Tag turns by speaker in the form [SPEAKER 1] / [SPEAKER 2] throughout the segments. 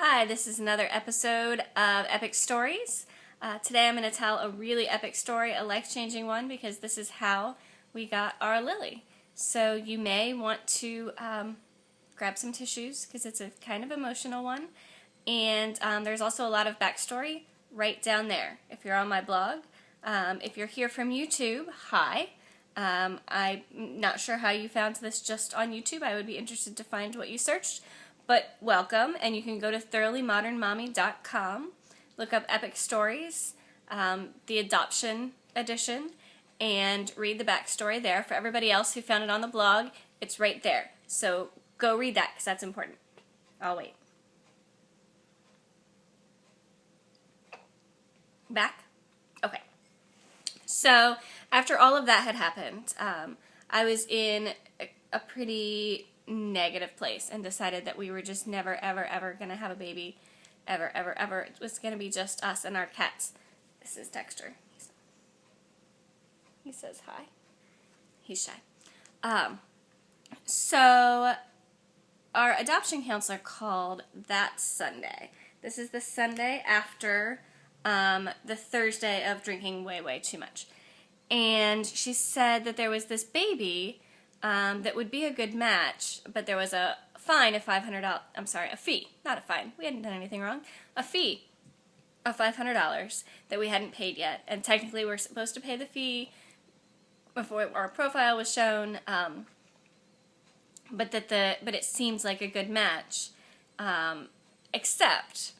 [SPEAKER 1] Hi, this is another episode of Epic Stories. Today I'm going to tell a really epic story, a life-changing one, because this is how we got our Lily. So you may want to grab some tissues because it's a kind of emotional one. And there's also a lot of backstory right down there if you're on my blog. If you're here from YouTube, hi. I'm not sure how you found this just on YouTube. I would be interested to find what you searched. But welcome, and you can go to thoroughly.modernmommy.com, look up Epic Stories, the adoption edition, and read the backstory there. For everybody else who found it on the blog, it's right there. So go read that, because that's important. I'll wait. Back? Okay. So after all of that had happened, I was in a pretty negative place and decided that we were just never, ever, ever going to have a baby. Ever, ever, ever. It was going to be just us and our cats. This is Dexter. He says hi. He's shy. So our adoption counselor called that Sunday. This is the Sunday after the Thursday of drinking way, way too much. And she said that there was this baby that would be a good match, but there was a fine of $500. I'm sorry, a fee, not a fine. We hadn't done anything wrong. A fee of $500 that we hadn't paid yet, and technically we're supposed to pay the fee before our profile was shown. But it seems like a good match, except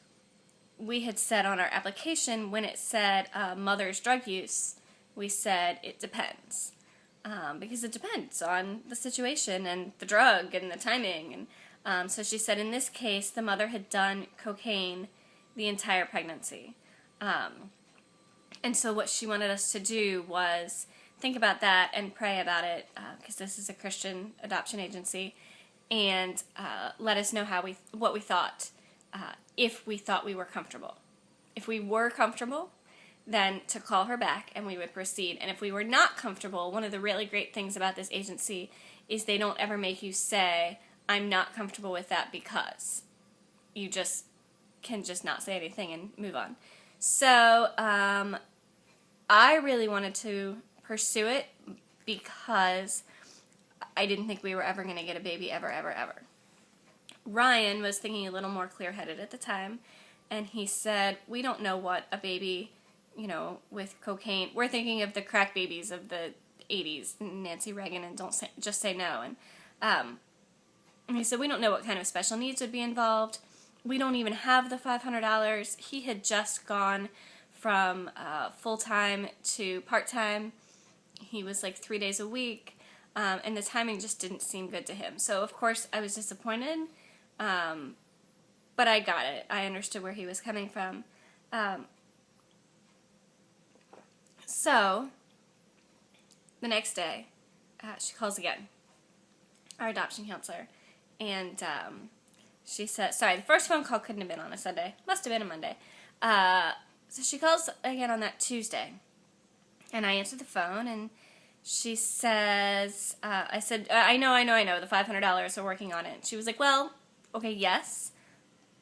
[SPEAKER 1] we had said on our application when it said mother's drug use, we said it depends. Because it depends on the situation and the drug and the timing. And so she said in this case the mother had done cocaine the entire pregnancy. And so what she wanted us to do was think about that and pray about it, because this is a Christian adoption agency, and let us know what we thought, if we thought we were comfortable. If we were comfortable, then to call her back and we would proceed. And if we were not comfortable, one of the really great things about this agency is they don't ever make you say, I'm not comfortable with that because. You just can just not say anything and move on. So I really wanted to pursue it because I didn't think we were ever going to get a baby ever, ever, ever. Ryan was thinking a little more clear-headed at the time, and he said, we don't know what a baby, with cocaine, we're thinking of the crack babies of the 80s, Nancy Reagan and Just Say No. And he said, we don't know what kind of special needs would be involved. We don't even have the $500. He had just gone from full-time to part-time. He was like 3 days a week, and the timing just didn't seem good to him. So, of course, I was disappointed, but I got it. I understood where he was coming from. So, the next day, she calls again, our adoption counselor, and she said, sorry, the first phone call couldn't have been on a Sunday, must have been a Monday. So she calls again on that Tuesday, and I answer the phone, and she says, I said, I know, the $500, we're working on it. And she was like, well, okay, yes,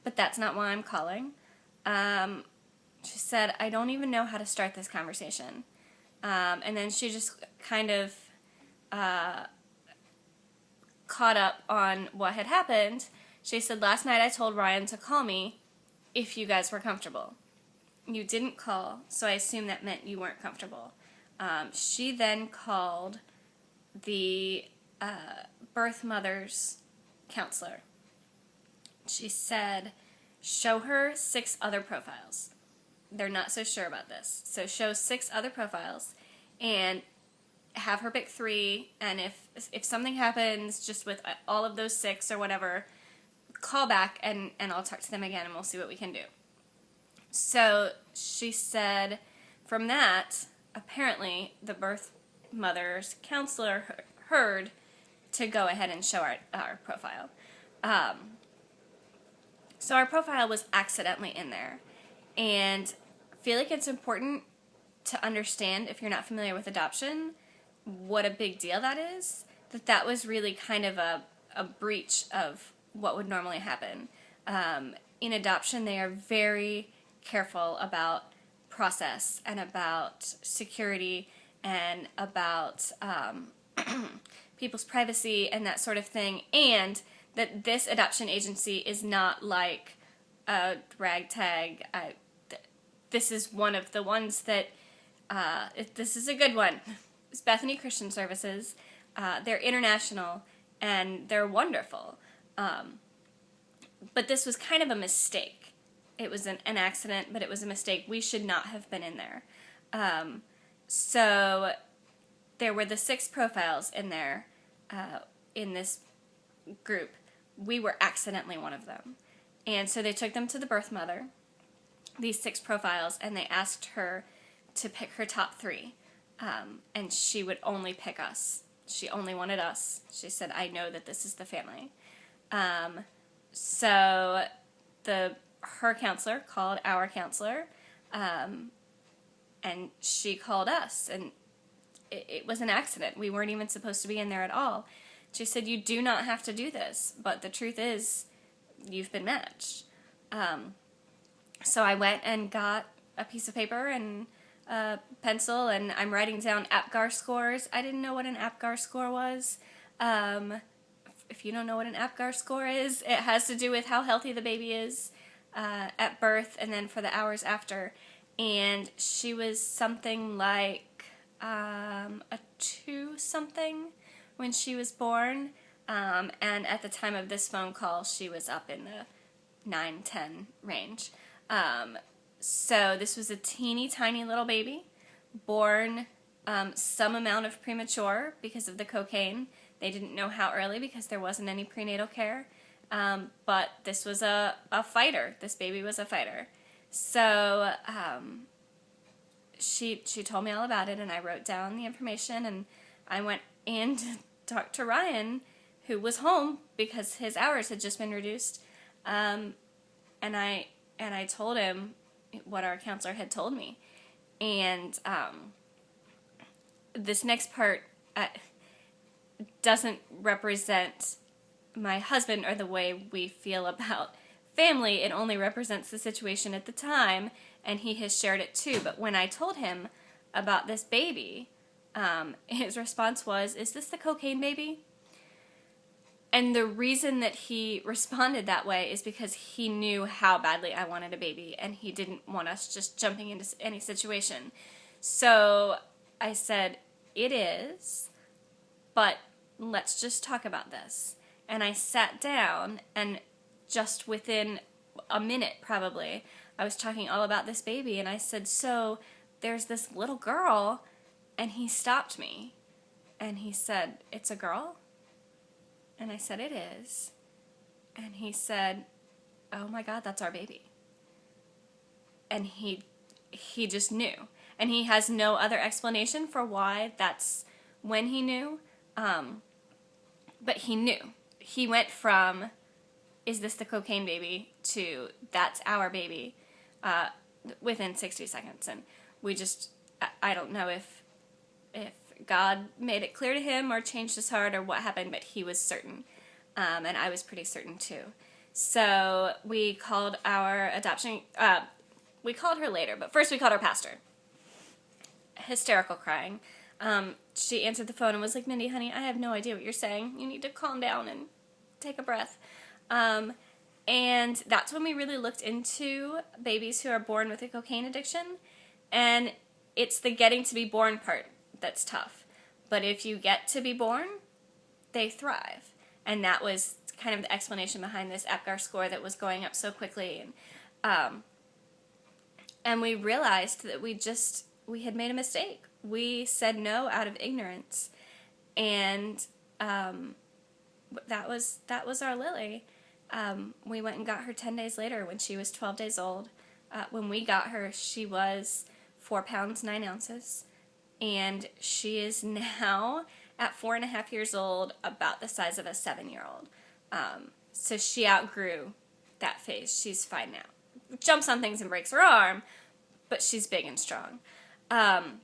[SPEAKER 1] but that's not why I'm calling. She said, I don't even know how to start this conversation. And then she just kind of caught up on what had happened. She said, last night I told Ryan to call me if you guys were comfortable. You didn't call, so I assume that meant you weren't comfortable. She then called the birth mother's counselor. She said, show her 6 other profiles. They're not so sure about this. So show 6 other profiles and have her pick 3. And if something happens just with all of those 6 or whatever, call back and I'll talk to them again and we'll see what we can do. So she said from that, apparently the birth mother's counselor heard to go ahead and show our profile. So our profile was accidentally in there. And I feel like it's important to understand, if you're not familiar with adoption, what a big deal that is. That was really kind of a breach of what would normally happen. In adoption, they are very careful about process and about security and about people's privacy and that sort of thing, and that this adoption agency is not like a ragtag. This is one of the ones that, this is a good one. It's Bethany Christian Services. They're international, and they're wonderful. But this was kind of a mistake. It was an accident, but it was a mistake. We should not have been in there. So there were the 6 profiles in there, in this group. We were accidentally one of them. And so they took them to the birth mother, these 6 profiles, and they asked her to pick her top 3. And she would only pick us. She only wanted us. She said, I know that this is the family. So her counselor called our counselor, and she called us, and it was an accident. We weren't even supposed to be in there at all. She said, you do not have to do this, but the truth is, you've been matched. So I went and got a piece of paper and a pencil, and I'm writing down APGAR scores. I didn't know what an APGAR score was. If you don't know what an APGAR score is, it has to do with how healthy the baby is at birth and then for the hours after. And she was something like a 2-something when she was born. And at the time of this phone call, she was up in the 9-10 range. So this was a teeny tiny little baby, born some amount of premature because of the cocaine. They didn't know how early because there wasn't any prenatal care. But this was a fighter. This baby was a fighter. So she told me all about it, and I wrote down the information, and I went in to talk to Ryan, who was home because his hours had just been reduced. And I told him what our counselor had told me. And this next part doesn't represent my husband or the way we feel about family. It only represents the situation at the time, and he has shared it too. But when I told him about this baby, his response was, is this the cocaine baby? And the reason that he responded that way is because he knew how badly I wanted a baby, and he didn't want us just jumping into any situation. So I said, it is, but let's just talk about this. And I sat down, and just within a minute probably, I was talking all about this baby, and I said, so there's this little girl, and he stopped me, and he said, it's a girl? And I said, it is. And he said, oh my God, that's our baby. And he just knew. And he has no other explanation for why that's when he knew. But he knew. He went from, is this the cocaine baby, to that's our baby, within 60 seconds. And we just, I don't know if God made it clear to him or changed his heart or what happened, but he was certain. And I was pretty certain too. So we called our adoption, we called her later, but first we called our pastor. Hysterical crying. She answered the phone and was like, Mindy, honey, I have no idea what you're saying. You need to calm down and take a breath. And that's when we really looked into babies who are born with a cocaine addiction. And it's the getting to be born part that's tough. But if you get to be born, they thrive. And that was kind of the explanation behind this APGAR score that was going up so quickly. And we realized that we had made a mistake. We said no out of ignorance. And that was our Lily. We went and got her 10 days later when she was 12 days old. When we got her, she was 4 pounds, 9 ounces. And she is now, at 4.5 years old, about the size of a 7-year-old. So she outgrew that phase. She's fine now. Jumps on things and breaks her arm, but she's big and strong. And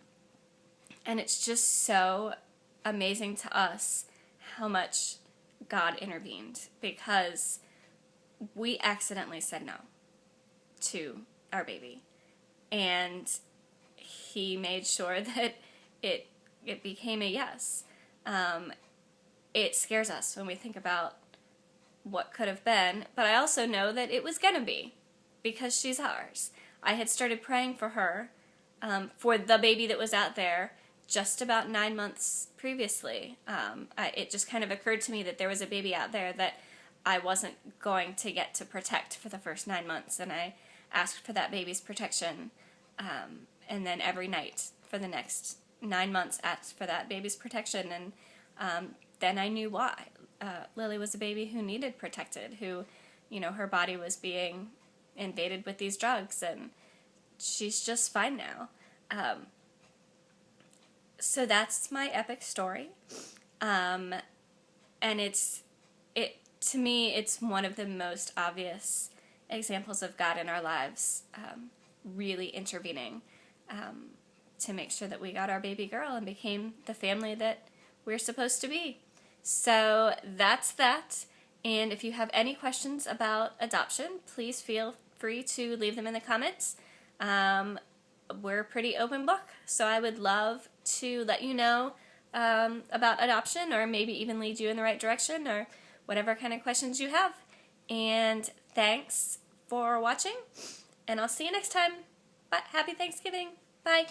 [SPEAKER 1] it's just so amazing to us how much God intervened, because we accidentally said no to our baby. And he made sure that it became a yes. It scares us when we think about what could have been, but I also know that it was gonna be, because she's ours. I had started praying for her, for the baby that was out there, just about 9 months previously. It just kind of occurred to me that there was a baby out there that I wasn't going to get to protect for the first 9 months, and I asked for that baby's protection, and then every night for the next 9 months asked for that baby's protection, and then I knew why. Lily was a baby who needed protected, who, her body was being invaded with these drugs, and she's just fine now. So that's my epic story, and to me, it's one of the most obvious examples of God in our lives, really intervening to make sure that we got our baby girl and became the family that we're supposed to be. So that's that. And if you have any questions about adoption, please feel free to leave them in the comments. We're a pretty open book, so I would love to let you know about adoption, or maybe even lead you in the right direction, or whatever kind of questions you have. And thanks for watching, and I'll see you next time. Happy Thanksgiving. Bye.